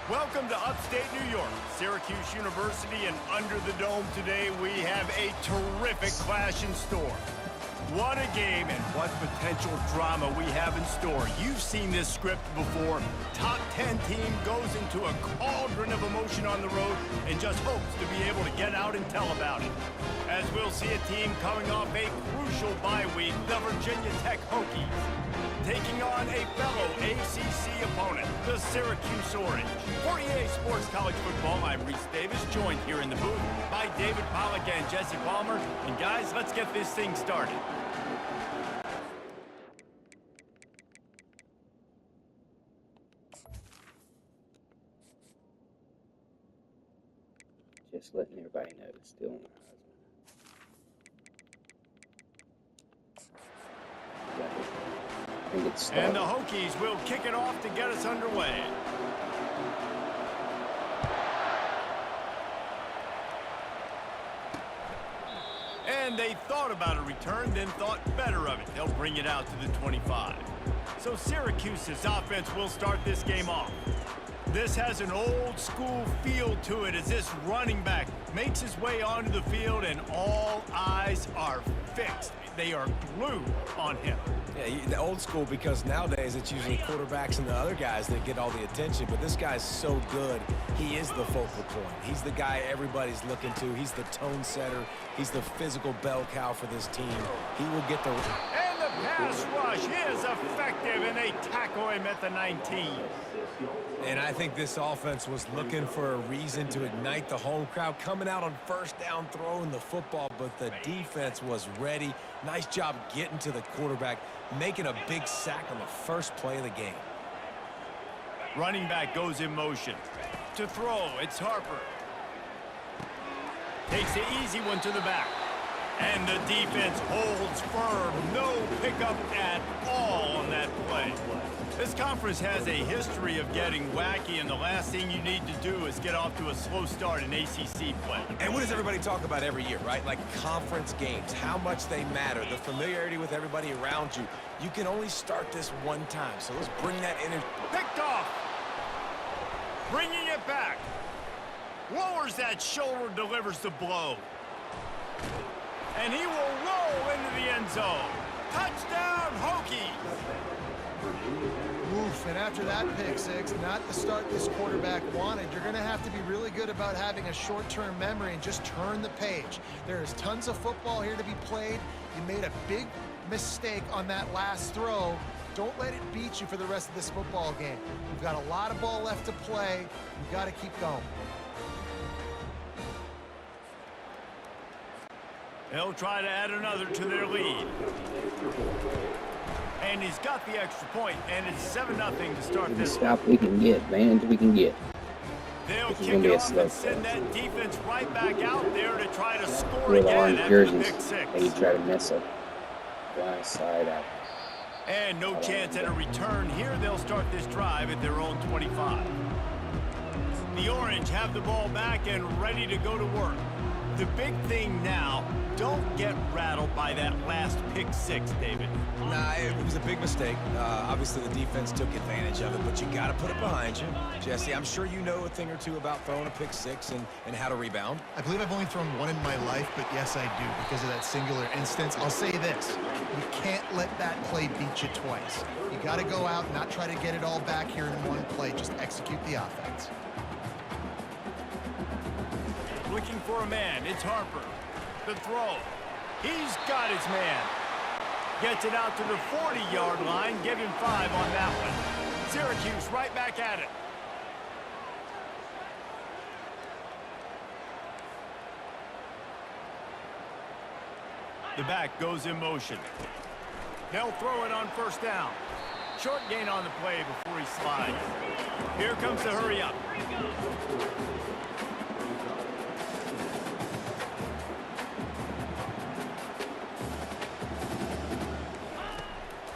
Welcome to upstate New York, Syracuse University, and under the dome today we have a terrific clash in store. What a game and what potential drama we have in store. You've seen this script before. Top 10 team goes into a cauldron of emotion on the road and just hopes to be able to get out and tell about it. As we'll see a team coming off a crucial bye week, the Virginia Tech Hokies, taking on a fellow ACC opponent, the Syracuse Orange. For EA Sports College Football, I'm Reese Davis, joined here in the booth by David Pollack and Jesse Palmer. And guys, let's get this thing started. Just letting everybody know it's still my husband. And the Hokies will kick it off to get us underway. And they thought about a return, then thought better of it. They'll bring it out to the 25. So Syracuse's offense will start this game off. This has an old school feel to it as this running back makes his way onto the field and all eyes are fixed. They are glued on him. Yeah, the old school, because nowadays it's usually quarterbacks and the other guys that get all the attention, but this guy's so good. He is the focal point. He's the guy everybody's looking to. He's the tone setter. He's the physical bell cow for this team. He will get the... And the pass rush is effective, and they tackle him at the 19. And I think this offense was looking for a reason to ignite the home crowd, coming out on first down, throwing the football, but the defense was ready. Nice job getting to the quarterback, making a big sack on the first play of the game. Running back goes in motion. To throw, it's Harper. Takes the easy one to the back. And the defense holds firm. No pickup at all on that play. This conference has a history of getting wacky, and the last thing you need to do is get off to a slow start in ACC play. And what does everybody talk about every year, right? Like conference games, how much they matter, the familiarity with everybody around you. You can only start this one time, so let's bring that energy. Picked off. Bringing it back. Lowers that shoulder, delivers the blow. And he will roll into the end zone. Touchdown, Hokies! Oof, and after that pick six, not the start this quarterback wanted. You're going to have to be really good about having a short-term memory and just turn the page. There is tons of football here to be played. You made a big mistake on that last throw. Don't let it beat you for the rest of this football game. You've got a lot of ball left to play. You've got to keep going. They'll try to add another to their lead. And he's got the extra point, and it's 7-0 to start this. Stop we can get, advantage we can get. They'll kick it off and send that defense right back out there to try to score again orange after the jerseys. pick six. They try to mess up blind side out. And no chance at a return here. They'll start this drive at their own 25. The Orange have the ball back and ready to go to work. The big thing now, don't get rattled by that last pick six, David. Nah, it was a big mistake. Obviously, the defense took advantage of it, but you got to put it behind you. Jesse, I'm sure you know a thing or two about throwing a pick six and how to rebound. I believe I've only thrown one in my life, but yes, I do, because of that singular instance. I'll say this. You can't let that play beat you twice. You got to go out and not try to get it all back here in one play. Just execute the offense. Looking for a man, it's Harper. The throw. He's got his man. Gets it out to the 40-yard line. Give him 5 on that one. Syracuse right back at it. The back goes in motion. They'll throw it on first down. Short gain on the play before he slides. Here comes the hurry up.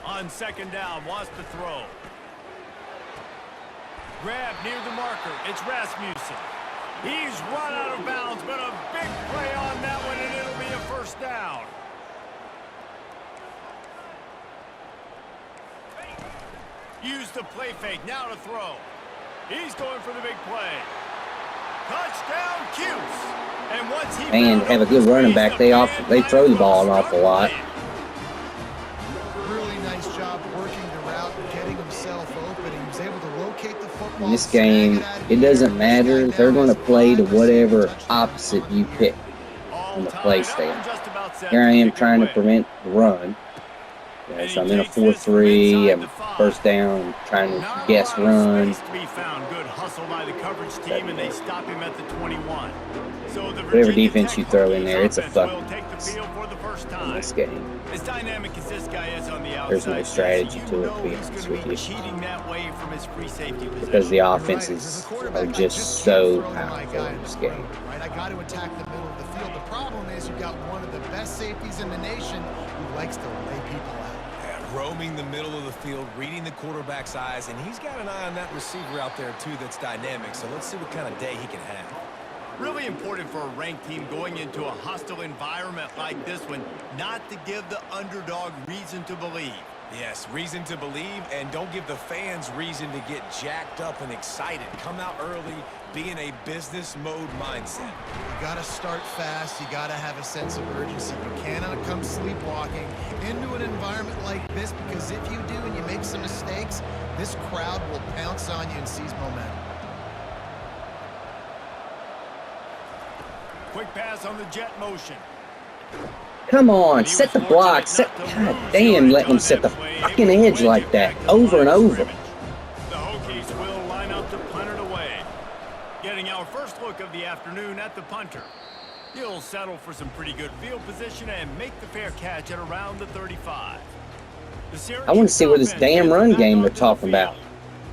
On second down, wants to throw. Grab near the marker. It's Rasmussen. He's run out of bounds, but a big play on that one, and it'll be a first down. Use the play fake, now to throw. He's going for the big play. Touchdown, Cuse. And once he And have a good running back. They throw the ball an awful lot. Really nice job working the route and getting himself open. He was able to locate the football. In this game, it doesn't matter. They're going to play to whatever opposite you pick on the play stand. Here I am trying to prevent the run. So I'm in a 4-3. I'm first down, trying to guess run. Good hustle by the coverage team, and they stop him at the 21. So the Whatever defense you throw in there, it's a fucking in this game. As dynamic as this guy is on the outside, There's no strategy to it, to be honest with you. cheating that way from his free safety position. Because the offenses are just so powerful in this game. Right, I got to attack the middle of the field. The problem is you've got one of the best safeties in the nation who likes to lay people out. Roaming the middle of the field, reading the quarterback's eyes, and he's got an eye on that receiver out there, too, that's dynamic. So let's see what kind of day he can have. Really important for a ranked team going into a hostile environment like this one, not to give the underdog reason to believe. Yes, reason to believe, and don't give the fans reason to get jacked up and excited. Come out early, be in a business mode mindset. You got to start fast. You got to have a sense of urgency. You cannot come sleepwalking into an environment like this, because if you do and you make some mistakes, this crowd will pounce on you and seize momentum. Quick pass on the jet motion. Come on, set the block. God damn, let them set the fucking edge like that over and over. The Hokies will line up to punt it away. Getting our first look of the afternoon at the punter. He'll settle for some pretty good field position and make the fair catch at around the 35. I want to see where this damn run game they're talking about.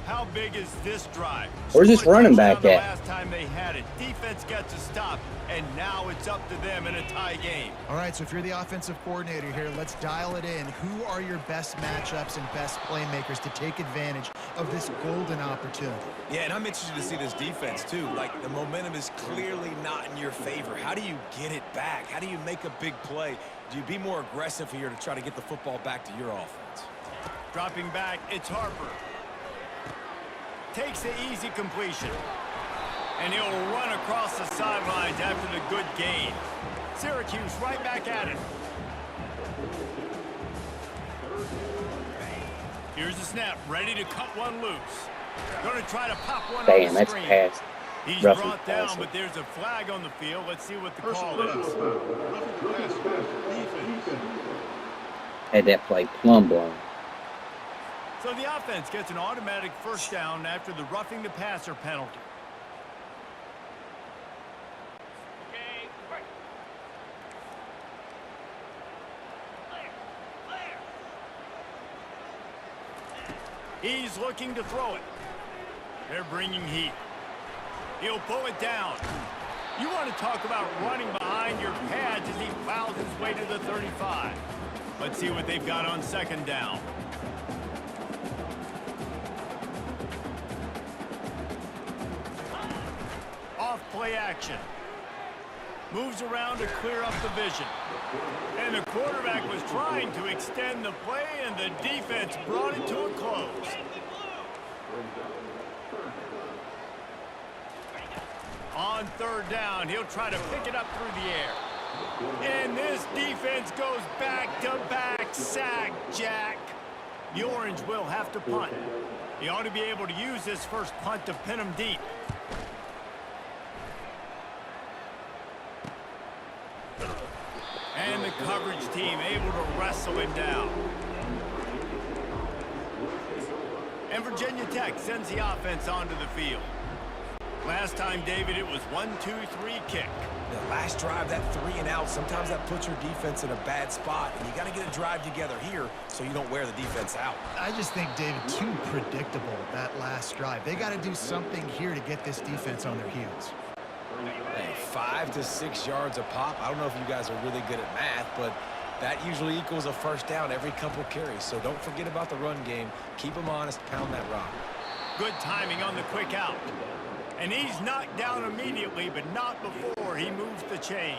How big is this drive? Where's this running back The at? last time they had it, defense got to stop, and now it's up to them in a tie game. All right, so if you're the offensive coordinator here, let's dial it in. Who are your best matchups and best playmakers to take advantage of this golden opportunity? Yeah, and I'm interested to see this defense, too. Like, the momentum is clearly not in your favor. How do you get it back? How do you make a big play? Do you be more aggressive here to try to get the football back to your offense? Dropping back, it's Harper. Takes the easy completion. And he'll run across the sidelines after the good gain. Syracuse right back at it. Here's the snap, ready to cut one loose. Going to try to pop one on the screen. Pass. He's Roughly brought down, pass. but there's a flag on the field. Let's see what the call is. Had that play plumb blown. So the offense gets an automatic first down after the roughing the passer penalty. He's looking to throw it. They're bringing heat. He'll pull it down. You want to talk about running behind your pads as he plows his way to the 35. Let's see what they've got on second down. Off play action. Moves around to clear up the vision. And the quarterback was trying to extend the play, and the defense brought it to a close. On third down, he'll try to pick it up through the air. And this defense goes back-to-back sack, Jack. The Orange will have to punt. He ought to be able to use this first punt to pin him deep. And the coverage team able to wrestle him down. And Virginia Tech sends the offense onto the field. Last time, David, it was 1-2-3 kick. The last drive, that 3 and out, sometimes that puts your defense in a bad spot. And you got to get a drive together here so you don't wear the defense out. I just think, David, too predictable, that last drive. They got to do something here to get this defense on their heels. Hey, 5 to 6 yards a pop. I don't know if you guys are really good at math, but that usually equals a first down every couple carries. So don't forget about the run game. Keep them honest. Pound that rock. Good timing on the quick out. And he's knocked down immediately, but not before he moves the chains.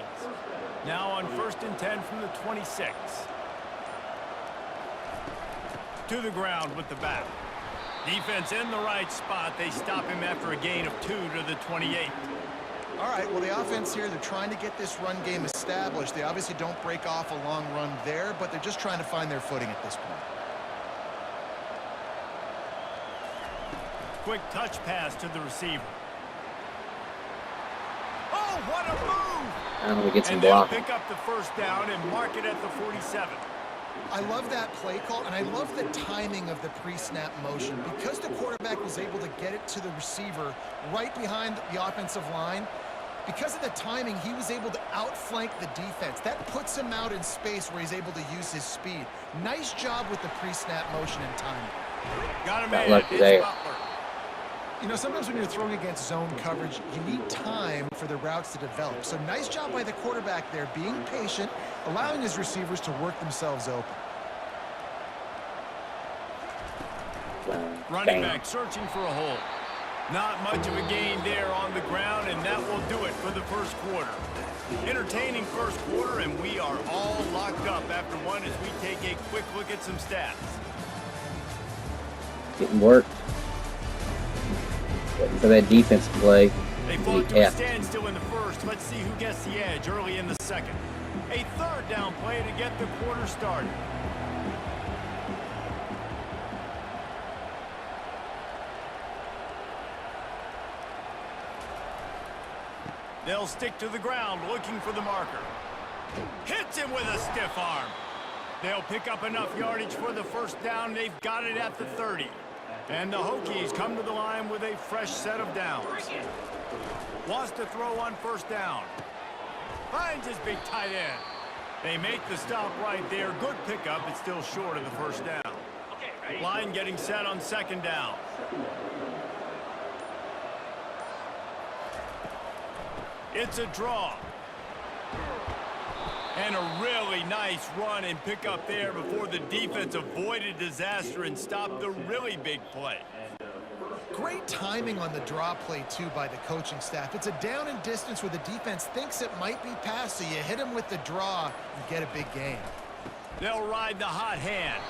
Now on 1st and 10 from the 26. To the ground with the back. Defense in the right spot. They stop him after a gain of 2 to the 28. All right, well, the offense here, they're trying to get this run game established. They obviously don't break off a long run there, but they're just trying to find their footing at this point. Quick touch pass to the receiver. Oh, what a move! And we get some and they'll blocking. pick up the first down and mark it at the 47. I love that play call, and I love the timing of the pre-snap motion. Because the quarterback was able to get it to the receiver right behind the offensive line, because of the timing, he was able to outflank the defense. That puts him out in space where he's able to use his speed. Nice job with the pre-snap motion and timing. Got him Got in. lucky It's there. Butler. You know, sometimes when you're throwing against zone coverage, you need time for the routes to develop. So nice job by the quarterback there, being patient, allowing his receivers to work themselves open. Running back searching for a hole. Not much of a gain there on the ground, and that will do it for the first quarter. Entertaining first quarter, and we are all locked up after one as we take a quick look at some stats. Getting worked. Waiting for that defense to play. They fought to a standstill in the first. Let's see who gets the edge early in the second. A third down play to get the quarter started. They'll stick to the ground looking for the marker. Hits him with a stiff arm. They'll pick up enough yardage for the first down. They've got it at the 30. And the Hokies come to the line with a fresh set of downs. Wants to throw on first down. Finds his big tight end. They make the stop right there. Good pickup. It's still short of the first down. Line getting set on second down. It's a draw. And a really nice run and pickup there before the defense avoided disaster and stopped the really big play. Great timing on the draw play, too, by the coaching staff. It's a down and distance where the defense thinks it might be pass, so you hit him with the draw and get a big gain. They'll ride the hot hand.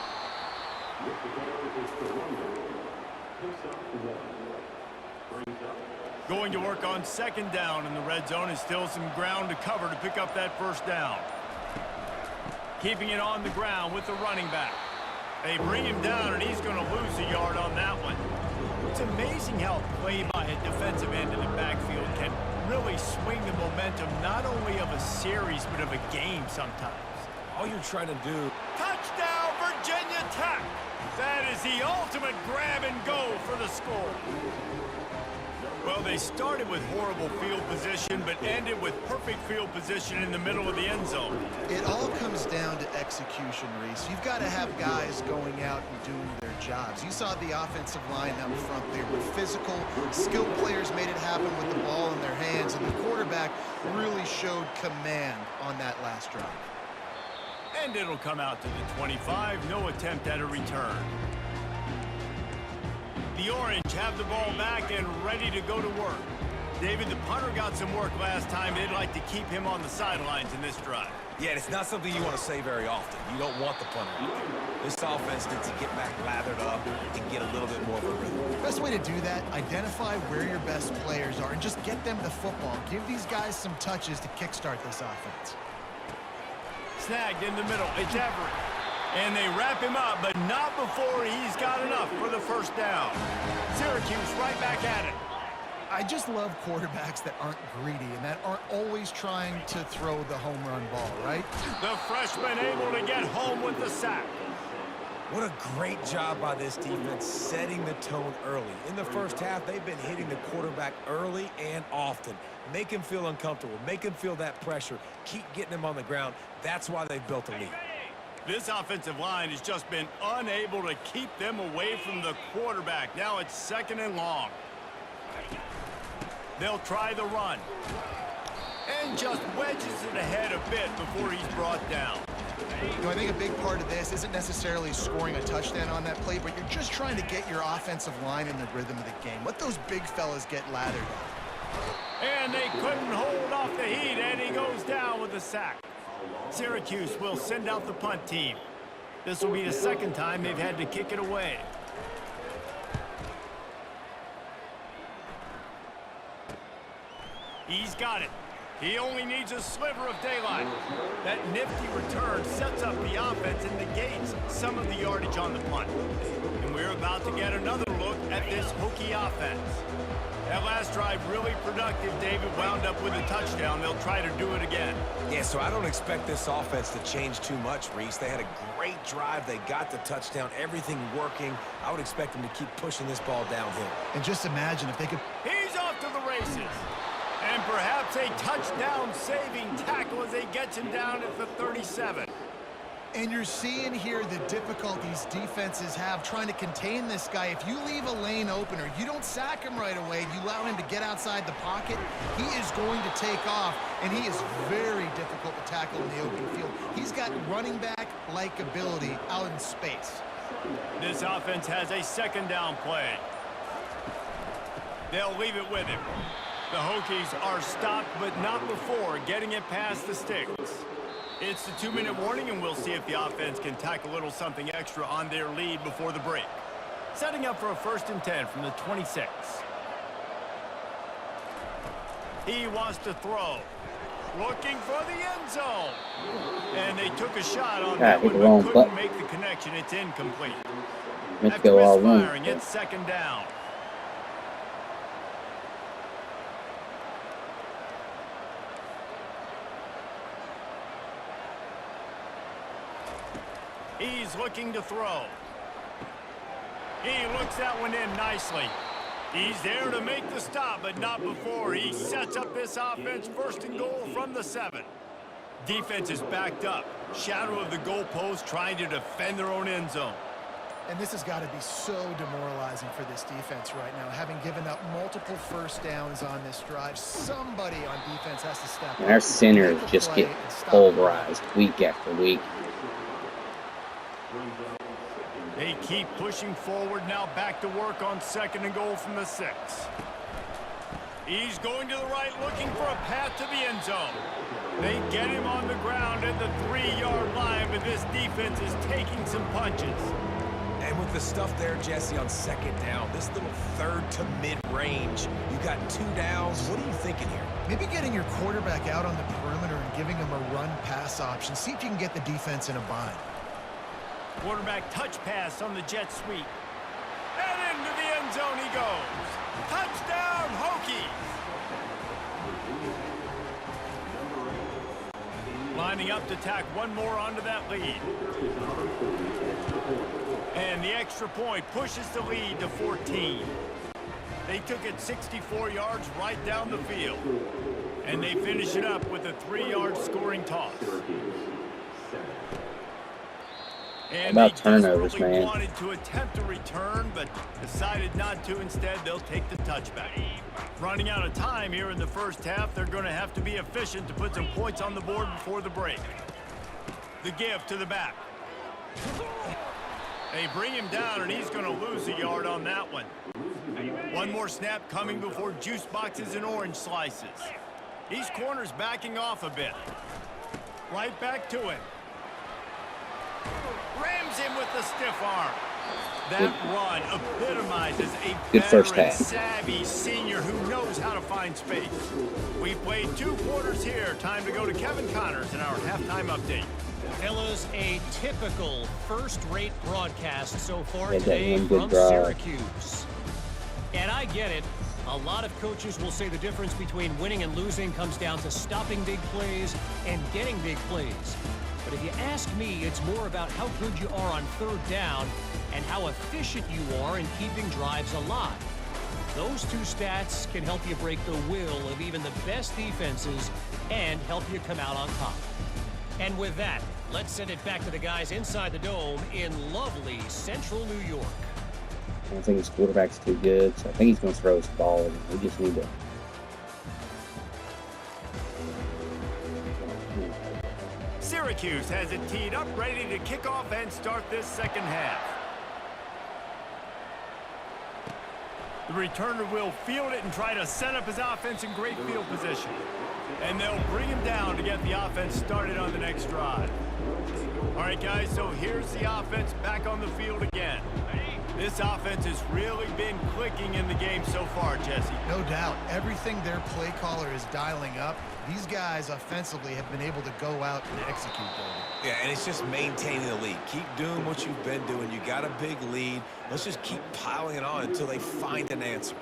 Going to work on second down in the red zone, and still some ground to cover to pick up that first down. Keeping it on the ground with the running back. They bring him down, and he's going to lose a yard on that one. It's amazing how play by a defensive end in the backfield can really swing the momentum not only of a series but of a game sometimes. All you're trying to do. Touchdown, Virginia Tech! That is the ultimate grab and go for the score. Well, they started with horrible field position, but ended with perfect field position in the middle of the end zone. It all comes down to execution, Reese. You've got to have guys going out and doing their jobs. You saw the offensive line up front. They were physical. Skilled players made it happen with the ball in their hands, and the quarterback really showed command on that last drive. And it'll come out to the 25. No attempt at a return. The Orange have the ball back and ready to go to work. David, the punter got some work last time. They'd like to keep him on the sidelines in this drive. Yeah, it's not something you want to say very often. You don't want the punter out there. This offense needs to get back lathered up and get a little bit more of a rhythm. Best way to do that, identify where your best players are and just get them the football. Give these guys some touches to kickstart this offense. Snagged in the middle. It's Everett. And they wrap him up, but not before he's got enough for the first down. Syracuse right back at it. I just love quarterbacks that aren't greedy and that aren't always trying to throw the home run ball, right? The freshman able to get home with the sack. What a great job by this defense setting the tone early. In the first half, they've been hitting the quarterback early and often. Make him feel uncomfortable. Make him feel that pressure. Keep getting him on the ground. That's why they've built a lead. This offensive line has just been unable to keep them away from the quarterback. Now it's second and long. They'll try the run. And just wedges it ahead a bit before he's brought down. You know, I think a big part of this isn't necessarily scoring a touchdown on that play, but you're just trying to get your offensive line in the rhythm of the game. Let those big fellas get lathered up. And they couldn't hold off the heat, and he goes down with a sack. Syracuse will send out the punt team. This will be the second time they've had to kick it away. He's got it. He only needs a sliver of daylight. That nifty return sets up the offense and negates some of the yardage on the punt. And we're about to get another look at this Hokie offense. That last drive really productive. David wound up with a touchdown. They'll try to do it again. Yeah, so I don't expect this offense to change too much, Reese. They had a great drive. They got the touchdown. Everything working. I would expect them to keep pushing this ball downhill. And just imagine if they could... He's off to the races. And perhaps a touchdown-saving tackle as they get him down at the 37. And you're seeing here the difficulties defenses have trying to contain this guy. If you leave a lane open or you don't sack him right away, you allow him to get outside the pocket, he is going to take off, and he is very difficult to tackle in the open field. He's got running back-like ability out in space. This offense has a second down play. They'll leave it with him. The Hokies are stopped, but not before getting it past the sticks. It's the 2-minute warning, and we'll see if the offense can tack a little something extra on their lead before the break. Setting up for a 1st and 10 from the 26. He wants to throw. Looking for the end zone. And they took a shot on that one, but couldn't make the connection. It's incomplete. After misfiring, it's 2nd down. He's looking to throw. He looks that one in nicely. He's there to make the stop, but not before. He sets up this offense 1st and goal from the 7. Defense is backed up. Shadow of the goalpost trying to defend their own end zone. And this has got to be so demoralizing for this defense right now. Having given up multiple 1st downs on this drive, somebody on defense has to step up. And our centers just get pulverized week after week. They keep pushing forward, now back to work on 2nd and goal from the 6. He's going to the right, looking for a path to the end zone. They get him on the ground at the 3-yard line, but this defense is taking some punches. And with the stuff there, Jesse, on 2nd down, this little 3rd to mid-range, you got 2 downs. What are you thinking here? Maybe getting your quarterback out on the perimeter and giving him a run-pass option. See if you can get the defense in a bind. Quarterback touch pass on the jet sweep. And into the end zone he goes. Touchdown, Hokies! Lining up to tack one more onto that lead. And the extra point pushes the lead to 14. They took it 64 yards right down the field. And they finish it up with a 3-yard scoring toss. And about turnovers, man. Wanted to attempt a return, but decided not to. Instead, they'll take the touchback. Running out of time here in the 1st half, they're going to have to be efficient to put some points on the board before the break. The give to the back. They bring him down, and he's going to lose a yard on that one. One more snap coming before juice boxes and orange slices. These corners backing off a bit. Right back to him. Rams him with the stiff arm. That run epitomizes a veteran, savvy senior who knows how to find space. We've played 2 quarters here. Time to go to Kevin Connors in our halftime update. Fellas, a typical first-rate broadcast so far today from Syracuse. And I get it. A lot of coaches will say the difference between winning and losing comes down to stopping big plays and getting big plays. But if you ask me, it's more about how good you are on 3rd down and how efficient you are in keeping drives alive. Those 2 stats can help you break the will of even the best defenses and help you come out on top. And with that, let's send it back to the guys inside the dome in lovely central New York. I don't think his quarterback's too good, so I think he's going to throw his ball. We just need to... Syracuse has it teed up, ready to kick off and start this 2nd half. The returner will field it and try to set up his offense in great field position. And they'll bring him down to get the offense started on the next drive. All right, guys, so here's the offense back on the field again. This offense has really been clicking in the game so far, Jesse. No doubt. Everything their play caller is dialing up, these guys offensively have been able to go out and execute, David. Yeah, and it's just maintaining the lead. Keep doing what you've been doing. You got a big lead. Let's just keep piling it on until they find an answer.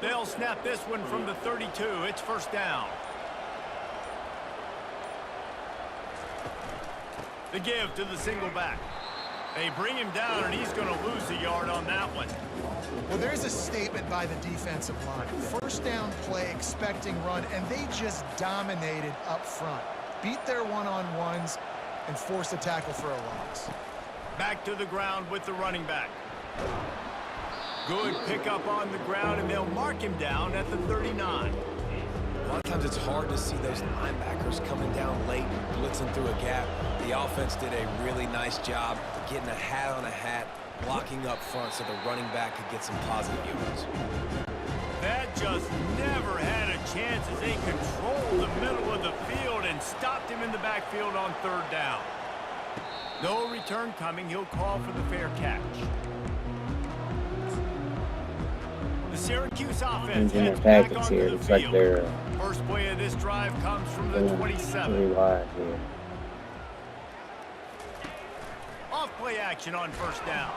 They'll snap this one from the 32. It's first down. The give to the single back. They bring him down, and he's going to lose a yard on that one. Well, there's a statement by the defensive line. First down play, expecting run, and they just dominated up front. Beat their one-on-ones and forced a tackle for a loss. Back to the ground with the running back. Good pickup on the ground, and they'll mark him down at the 39. A lot of times it's hard to see those linebackers coming down late, blitzing through a gap. The offense did a really nice job getting a hat on a hat, blocking up front so the running back could get some positive yards. That just never had a chance as they controlled the middle of the field and stopped him in the backfield on third down. No return coming. He'll call for the fair catch. The Syracuse offense heads back onto here. the Looks field. like they're First play of this drive comes from the 27. pretty wide here. Off play action on first down.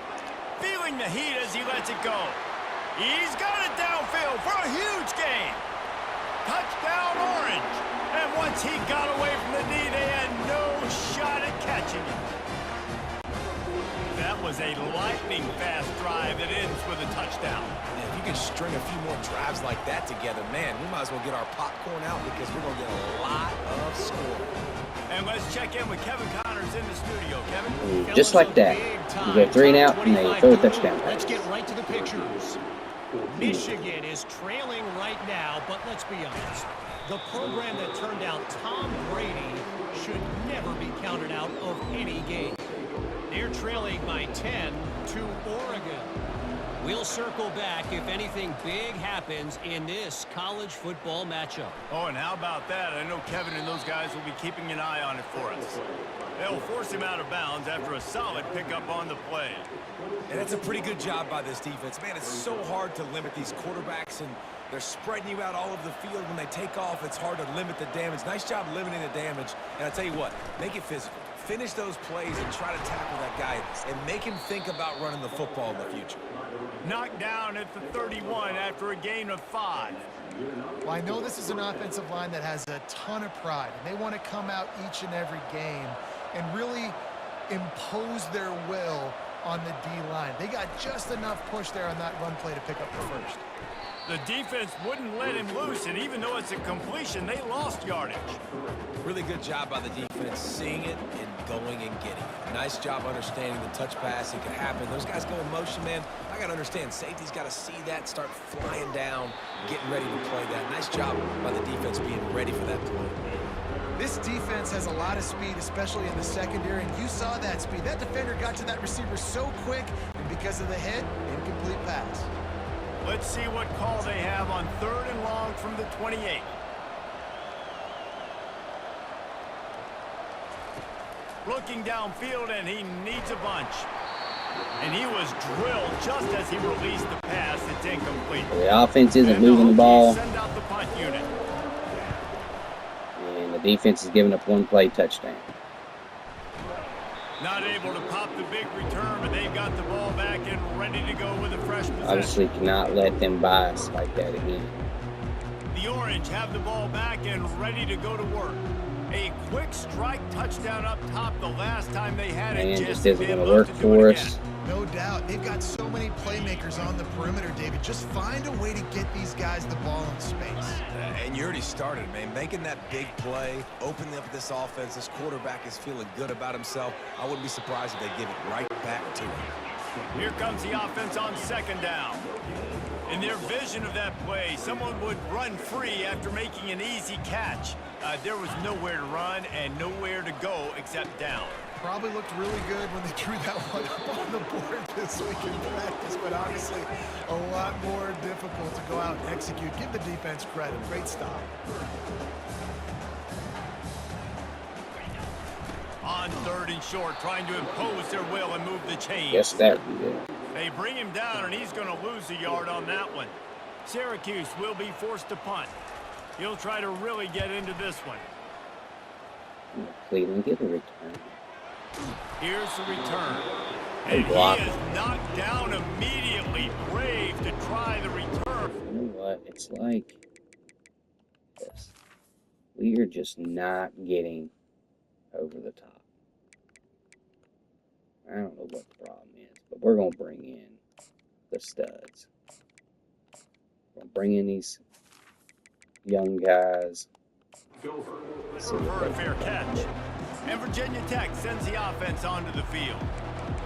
Feeling the heat as he lets it go. He's got it downfield for a huge gain. Touchdown Orange. And once he got away from the knee, they had no shot at catching him. That was a lightning-fast drive that ends with a touchdown. And if you can string a few more drives like that together, man, we might as well get our popcorn out because we're going to get a lot of scoring. And let's check in with Kevin Connors in the studio. Kevin? Just like that. You get 3 and out, and they throw a touchdown. Let's get right to the pictures. Michigan is trailing right now, but let's be honest. The program that turned out Tom Brady should never be counted out of any game. They're trailing by 10 to Oregon. We'll circle back if anything big happens in this college football matchup. Oh, and how about that? I know Kevin and those guys will be keeping an eye on it for us. They'll force him out of bounds after a solid pickup on the play. And that's a pretty good job by this defense. Man, it's so hard to limit these quarterbacks, and they're spreading you out all over the field. When they take off, it's hard to limit the damage. Nice job limiting the damage. And I tell you what, make it physical. Finish those plays and try to tackle that guy and make him think about running the football in the future. Knocked down at the 31 after a gain of 5. Well, I know this is an offensive line that has a ton of pride, and they want to come out each and every game and really impose their will on the D-line. They got just enough push there on that run play to pick up the first. The defense wouldn't let him loose, and even though it's a completion, they lost yardage. Really good job by the defense, seeing it and going and getting it. Nice job understanding the touch pass. It could happen. Those guys go in motion, man. I got to understand, safety's got to see that, start flying down, getting ready to play that. Nice job by the defense being ready for that play. This defense has a lot of speed, especially in the secondary, and you saw that speed. That defender got to that receiver so quick, and because of the hit, incomplete pass. Let's see what call they have on 3rd and long from the 28. Looking downfield, and he needs a bunch. And he was drilled just as he released the pass. It's incomplete. The offense isn't moving the ball. Send out the punt unit. And the defense is giving up 1 play touchdown. Not able to pop the big return, but they've got the ball back and ready to go with a fresh possession. Obviously cannot let them buy us like that again. The Orange have the ball back and ready to go to work. A quick strike touchdown up top the last time they had it. And just isn't going to work for us. No doubt. They've got so many playmakers on the perimeter, David. Just find a way to get these guys the ball in space. And you already started, man. Making that big play, opening up this offense. This quarterback is feeling good about himself. I wouldn't be surprised if they give it right back to him. Here comes the offense on 2nd down. In their vision of that play, someone would run free after making an easy catch. There was nowhere to run and nowhere to go except down. Probably looked really good when they drew that one up on the board this week in practice, but obviously a lot more difficult to go out and execute. Give the defense credit. Great stop. On 3rd and short, trying to impose their will and move the chains. Guess that would be good. They bring him down, and he's going to lose a yard on that one. Syracuse will be forced to punt. He'll try to really get into this one. Cleveland, get a return. Here's the return. And he is knocked down immediately. Brave to try the return. You know what? It's like this. We are just not getting over the top. I don't know what the problem is, but we're going to bring in the studs. We're going to bring in these young guys. For a fair catch. And Virginia Tech sends the offense onto the field.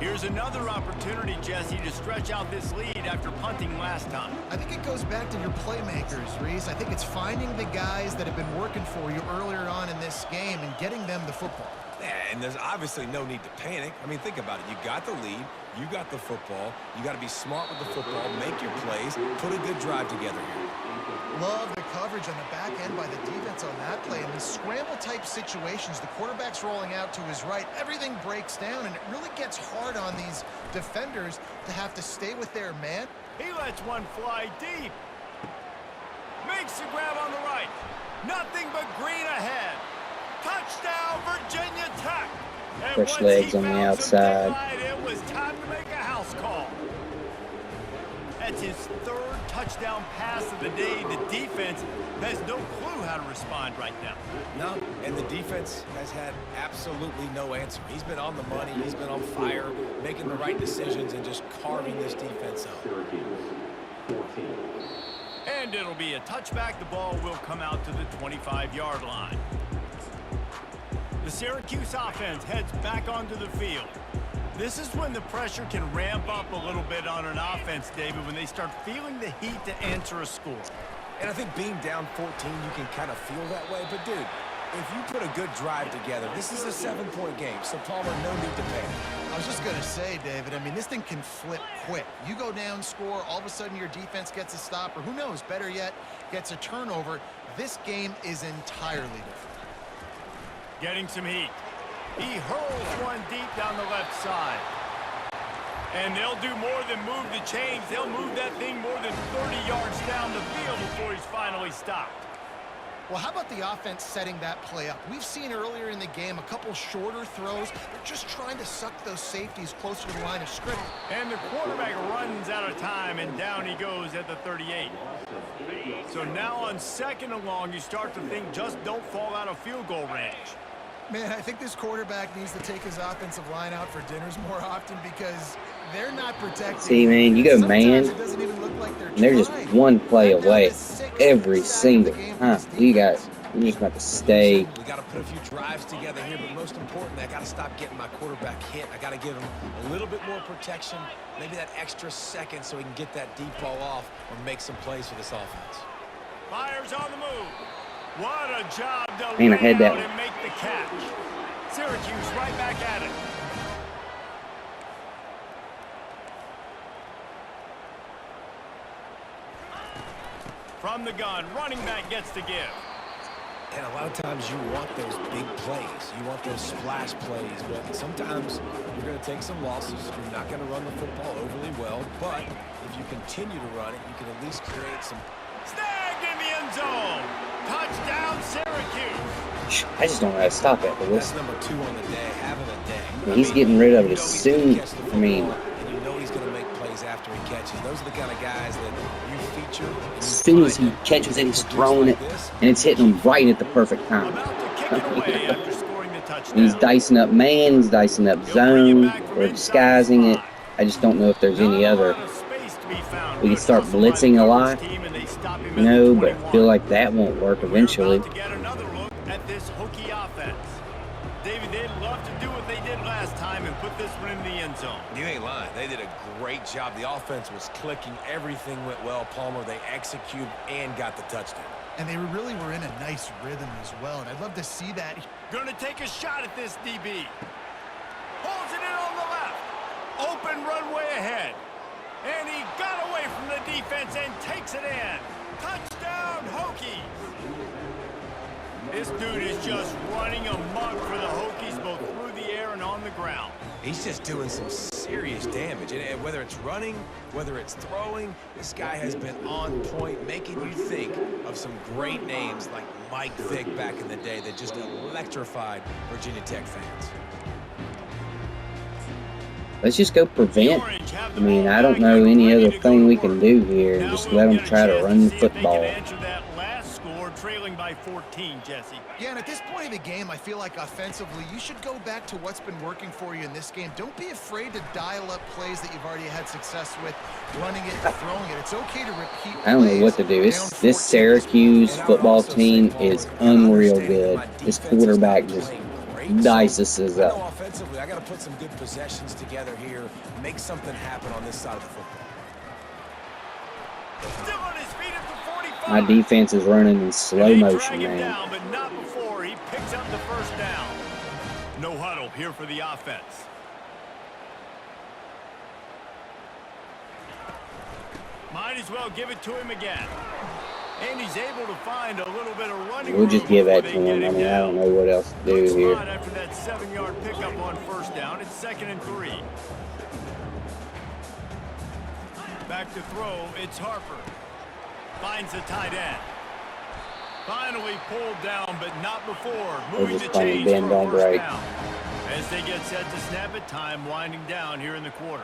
Here's another opportunity, Jesse, to stretch out this lead after punting last time. I think it goes back to your playmakers, Reese. I think it's finding the guys that have been working for you earlier on in this game and getting them the football. Yeah, and there's obviously no need to panic. I mean, think about it. You got the lead. You got the football. You got to be smart with the football, make your plays, put a good drive together here. Love the coverage on the back end by the defense on that play. In these scramble-type situations, the quarterback's rolling out to his right. Everything breaks down, and it really gets hard on these defenders to have to stay with their man. He lets one fly deep. Makes the grab on the right. Nothing but green ahead. Touchdown, Virginia Tech. And fresh legs on the outside. It was time to make a house call. That's his third touchdown pass of the day. The defense has no clue how to respond right now. No, and the defense has had absolutely no answer. He's been on the money. He's been on fire, making the right decisions and just carving this defense up. And it'll be a touchback. The ball will come out to the 25-yard line. The Syracuse offense heads back onto the field. This is when the pressure can ramp up a little bit on an offense, David, when they start feeling the heat to answer a score. And I think being down 14, you can kind of feel that way. But, dude, if you put a good drive together, this is a 7-point game. So, Palmer, no need to panic. I was just going to say, David, I mean, this thing can flip quick. You go down, score, all of a sudden your defense gets a stop, or who knows, better yet, gets a turnover. This game is entirely different. Getting some heat. He hurls one deep down the left side. And they'll do more than move the chains. They'll move that thing more than 30 yards down the field before he's finally stopped. Well, how about the offense setting that play up? We've seen earlier in the game a couple shorter throws. They're just trying to suck those safeties closer to the line of scrimmage. And the quarterback runs out of time, and down he goes at the 38. So now on 2nd and long, you start to think just don't fall out of field goal range. Man, I think this quarterback needs to take his offensive line out for dinners more often because they're not protected. See, man, you go man, and they're just one play away every single time. We're just about to stay. We got to put a few drives together here, but most importantly, I got to stop getting my quarterback hit. I got to give him a little bit more protection, maybe that extra second so he can get that deep ball off or make some plays for this offense. Myers on the move. What a job to Man, I had that and make the catch. Syracuse right back at it. From the gun, running back gets to give. And a lot of times you want those big plays. You want those splash plays. But sometimes you're going to take some losses. You're not going to run the football overly well. But if you continue to run it, you can at least create some. Snagged in the end zone. Touchdown, Syracuse. I just don't know how to stop it. That's number 2 on the day, having a day. I mean, he's getting rid of it as soon. I mean, and you know he's going to make plays after he catches. Those are the kind of guys that you feature. as soon as he catches it, he's throwing it, and it's hitting him right at the perfect time. About to kick it away after scoring the touchdown. He's dicing up man, he's dicing up zone, or disguising it. I just don't know if there's any other. We can start blitzing a lot, you know, but I feel like that won't work eventually. To get another look at this Hokie offense. David, they'd love to do what they did last time and put this one in the end zone. You ain't lying. They did a great job. The offense was clicking. Everything went well. Palmer, they executed and got the touchdown. And they really were in a nice rhythm as well. And I'd love to see that. Gonna take a shot at this DB. Holds it in on the left. Open runway ahead. And he got away from the defense and takes it in. Touchdown, Hokies. This dude is just running amok for the Hokies both through the air and on the ground. He's just doing some serious damage. And whether it's running, whether it's throwing, this guy has been on point, making you think of some great names like Mike Vick back in the day that just electrified Virginia Tech fans. Let's just go prevent. I mean, I don't know any other thing we can do here. Just let them try to run the football. Trailing by 14, Jesse. Yeah, and at this point in the game, I feel like offensively, you should go back to what's been working for you in this game. Don't be afraid to dial up plays that you've already had success with, running it and throwing it. It's okay to repeat plays. I don't know what to do. This Syracuse football team is unreal good. This quarterback just dices us up. Offensively, I got to put some good possessions together here, make something happen on this side of the football. Still on his feet at the 45. My defense is running in slow motion, man. Down, but not before he picks up the first down. No huddle here for the offense. Might as well give it to him again. And he's able to find a little bit of running room. We'll just give that to him. I mean, I don't know what else to do here. After that 7-yard pickup on first down, it's 2nd and 3. Back to throw, it's Harper. Finds the tight end. Finally pulled down, but not before. Moving the chains for a first down. As they get set to snap it, time winding down here in the quarter.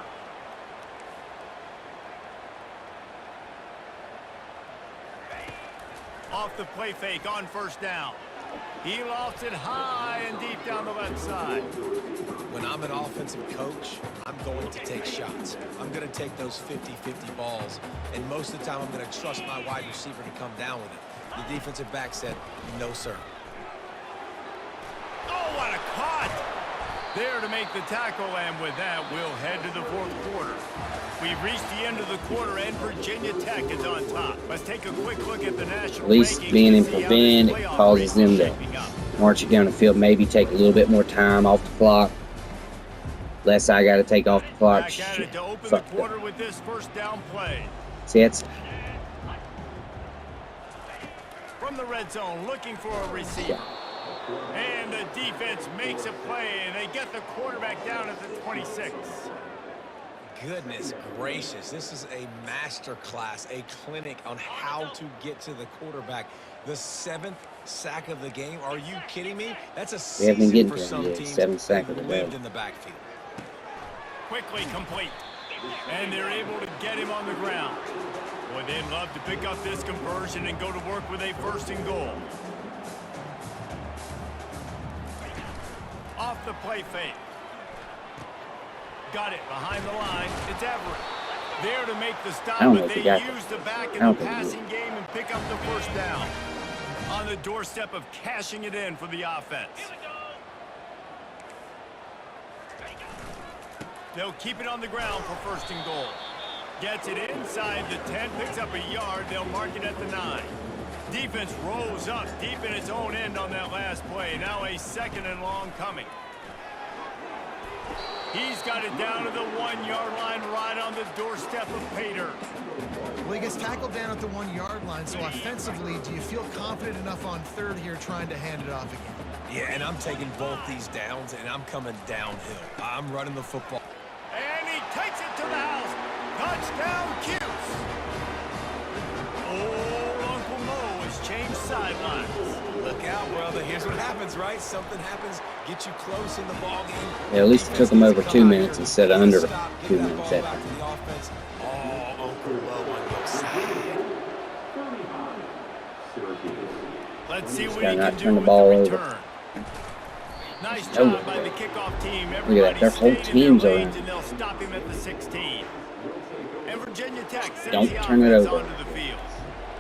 Off the play fake on first down. He lofts it high and deep down the left side. When I'm an offensive coach, I'm going to take shots. I'm going to take those 50-50 balls, and most of the time I'm going to trust my wide receiver to come down with it. The defensive back said, no, sir. Oh, what a cut! There to make the tackle, and with that, we'll head to the 4th quarter. We've reached the end of the quarter, and Virginia Tech is on top. Let's take a quick look at the national At least being in prevent, it causes them to march it down the field, maybe take a little bit more time off the clock. Less I got to take off the clock. Shit. To open the quarter with this first down play. See, that's from the red zone, looking for a receiver. And the defense makes a play, and they get the quarterback down at the 26. Goodness gracious, this is a master class, a clinic on how to get to the quarterback. The 7th sack of the game. Are you kidding me? That's a season for some teams. 7th sack of the lived in the backfield. Quickly complete. And they're able to get him on the ground. Boy, they'd love to pick up this conversion and go to work with a 1st and goal. Off the play fake. Got it behind the line. It's Everett. There to make the stop, but they use the back in the passing game and pick up the first down. On the doorstep of cashing it in for the offense. They'll keep it on the ground for 1st and goal. Gets it inside the 10, picks up a yard. They'll mark it at the 9. Defense rolls up deep in its own end on that last play. Now a 2nd and long coming. He's got it down to the 1-yard line, right on the doorstep of Pater. Well, he gets tackled down at the 1-yard line, so offensively, do you feel confident enough on 3rd here trying to hand it off again? Yeah, and I'm taking both these downs, and I'm coming downhill. I'm running the football. And he takes it to the house. Touchdown, Cuse. Oh, Uncle Mo has changed sidelines. Look out, brother. Here's what happens, right? Something happens, get you close in the ball game. Yeah, at least it took them over 2 minutes instead of under 2 minutes after. Let's see what gotta he not can turn do the ball with the over. return. Nice job by the kickoff team. Look at that, their whole team's around. And they'll stop him at the 16. And Virginia Tech sends Don't the turn it offense over. onto the field.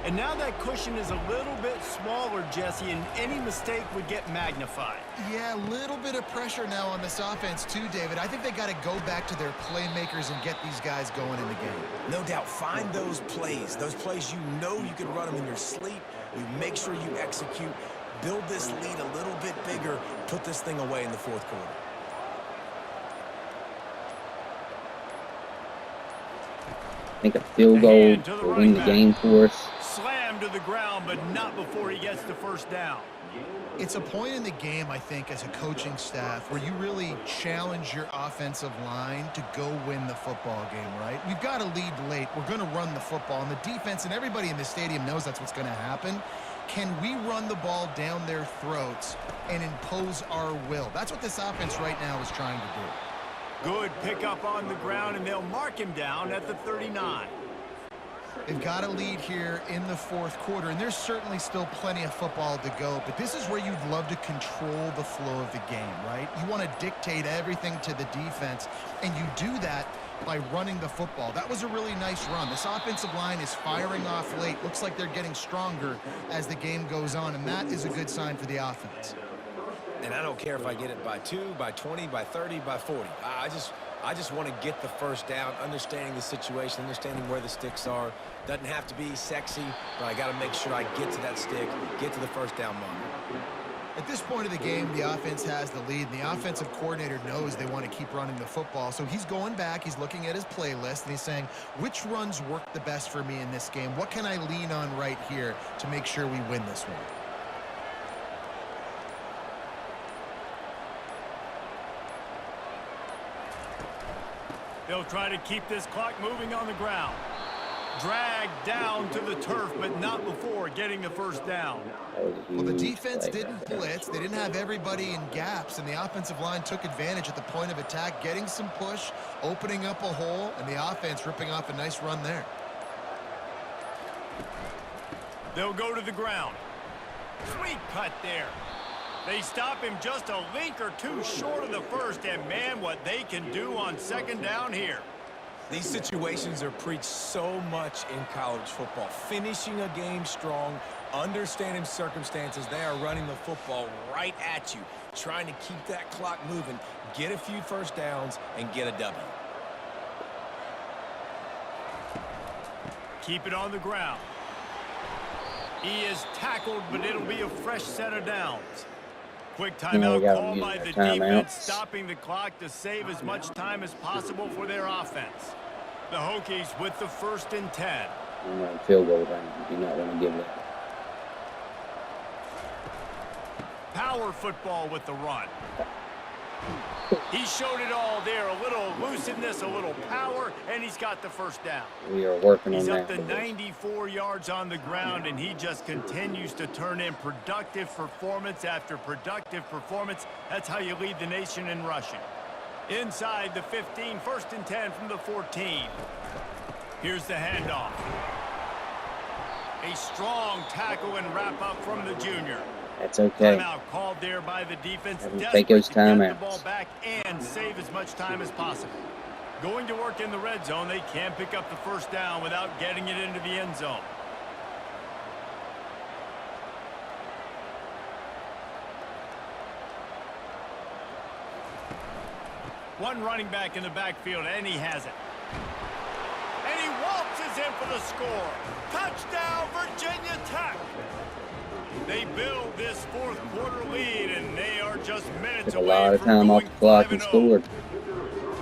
And now that cushion is a little bit smaller, Jesse, and any mistake would get magnified. Yeah, a little bit of pressure now on this offense too, David. I think they got to go back to their playmakers and get these guys going in the game. No doubt, find those plays you know you can run them in your sleep. You make sure you execute, build this lead a little bit bigger, put this thing away in the 4th quarter. I think a field goal will win the game for us. him to the ground, but not before he gets the first down. It's a point in the game, I think, as a coaching staff where you really challenge your offensive line to go win the football game, right? We've got to lead late. We're going to run the football. And the defense and everybody in the stadium knows that's what's going to happen. Can we run the ball down their throats and impose our will? That's what this offense right now is trying to do. Good pickup on the ground, and they'll mark him down at the 39. They've got a lead here in the fourth quarter, and there's certainly still plenty of football to go, but this is where you'd love to control the flow of the game, right? You want to dictate everything to the defense, and you do that by running the football. That was a really nice run. This offensive line is firing off late. Looks like they're getting stronger as the game goes on, and that is a good sign for the offense. And I don't care if I get it by 2, by 20, by 30, by 40. I just want to get the first down, understanding the situation, understanding where the sticks are. Doesn't have to be sexy, but I got to make sure I get to that stick, get to the first down marker. At this point of the game, the offense has the lead, and the offensive coordinator knows they want to keep running the football. So he's going back, he's looking at his playlist, and he's saying, which runs work the best for me in this game? What can I lean on right here to make sure we win this one? They'll try to keep this clock moving on the ground. Dragged down to the turf, but not before getting the first down. Well, the defense didn't blitz. They didn't have everybody in gaps, and the offensive line took advantage at the point of attack, getting some push, opening up a hole, and the offense ripping off a nice run there. They'll go to the ground. Sweet cut there. They stop him just a link or two short of the first, and man, what they can do on second down here. These situations are preached so much in college football. Finishing a game strong, understanding circumstances. They are running the football right at you, trying to keep that clock moving, get a few first downs, and get a W. Keep it on the ground. He is tackled, but it'll be a fresh set of downs. Quick timeout called by the defense, stopping the clock to save as much time as possible for their offense. The Hokies with the 1st and 10. Field goal range. You do not want to give that. Power football with the run. He showed it all there. A little elusiveness, a little power, and he's got the first down. We are working on that. He's up to 94 yards on the ground, and he just continues to turn in productive performance after productive performance. That's how you lead the nation in rushing. Inside the 15, 1st and 10 from the 14. Here's the handoff. A strong tackle and wrap up from the junior. That's okay. Timeout called there by the defense. Take those timeouts. Get the ball back and save as much time as possible. Going to work in the red zone, they can pick up the first down without getting it into the end zone. One running back in the backfield, and he has it. And he waltzes in for the score. Touchdown, Virginia Tech. They build this fourth quarter lead, and they are just minutes Took a away lot of from time off going the clock and 5-0. scored.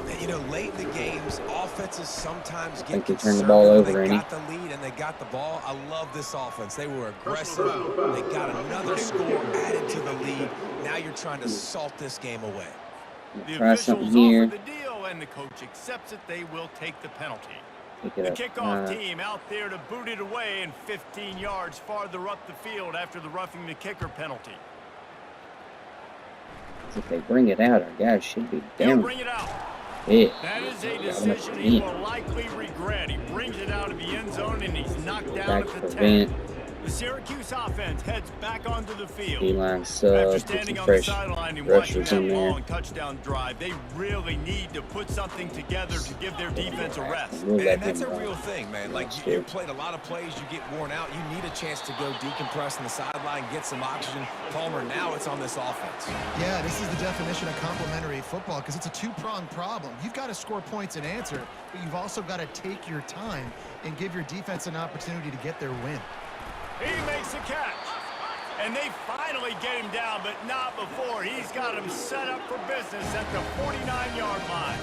And, you know, late in the games, offenses sometimes get Think they turned the ball over, They Andy. got the lead and they got the ball. I love this offense. They were aggressive. They got another score added to the lead. Now you're trying to salt this game away. The Try officials something here. offer the deal, and the coach accepts it. They will take the penalty. Pick The it up. kickoff team out there to boot it away, and 15 yards farther up the field after the roughing the kicker penalty. If they bring it out, our guys should be He'll down. bring it out. Yeah. That is a Gotta make decision it he in. will likely regret. He brings it out of the end zone, and he's knocked down Back at to the 10. prevent. The Syracuse offense heads back onto the field. D-line After sub. Put standing some on the fresh sideline and watching rushers that in there. long touchdown drive, they really need to put something together to give their defense a rest. We'll let And that's a him real thing, man. Like, That's you good. played a lot of plays, you get worn out. You need a chance to go decompress on the sideline, get some oxygen. Palmer, now it's on this offense. Yeah, this is the definition of complementary football because it's a two-pronged problem. You've got to score points and answer, but you've also got to take your time and give your defense an opportunity to get their win. He makes a catch. And they finally get him down, but not before. He's got him set up for business at the 49-yard line.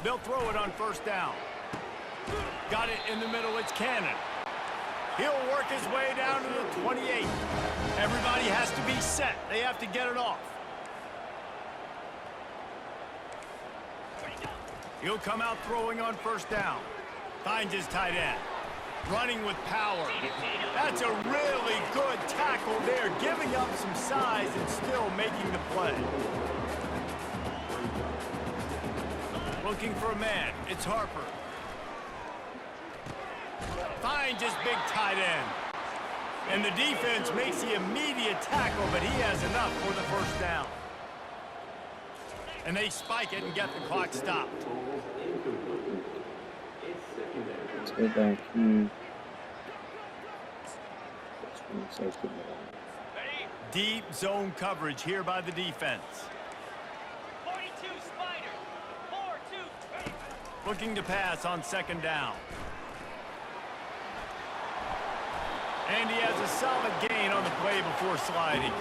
They'll throw it on first down. Got it in the middle. It's Cannon. He'll work his way down to the 28. Everybody has to be set. They have to get it off. He'll come out throwing on first down. Finds his tight end. Running with power. That's a really good tackle there, giving up some size and still making the play. Looking for a man. It's Harper. Finds his big tight end. And the defense makes the immediate tackle, but he has enough for the first down. And they spike it and get the clock stopped. Let's go back here. Deep zone coverage here by the defense. 42 Spider. 4-2. Looking to pass on second down. And he has a solid gain on the play before sliding.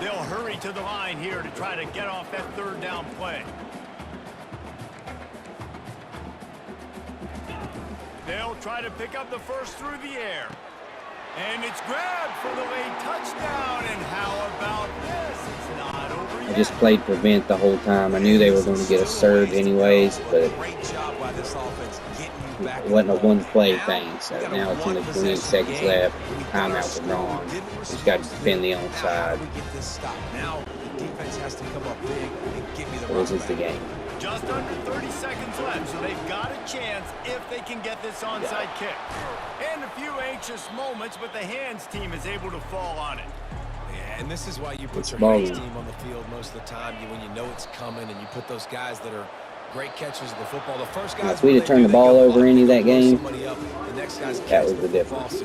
They'll hurry to the line here to try to get off that third down play. They'll try to pick up the first through the air. And it's grabbed for the late touchdown. And how about this? It's not over yet. I just played prevent the whole time. I knew they were going to get a surge anyways, but it wasn't a one-play thing. So now it's only 28 seconds left. Timeouts are gone. Just got to defend the onside. This is the game. Just under 30 seconds left, so they've got a chance if they can get this onside kick. And a few anxious moments, but the hands team is able to fall on it. Yeah, and this is why you put your hands team on the field most of the time. When you know it's coming, and you put those guys that are great catchers of the football. The first guys, if we'd have turned the ball over any of that game, that was the difference.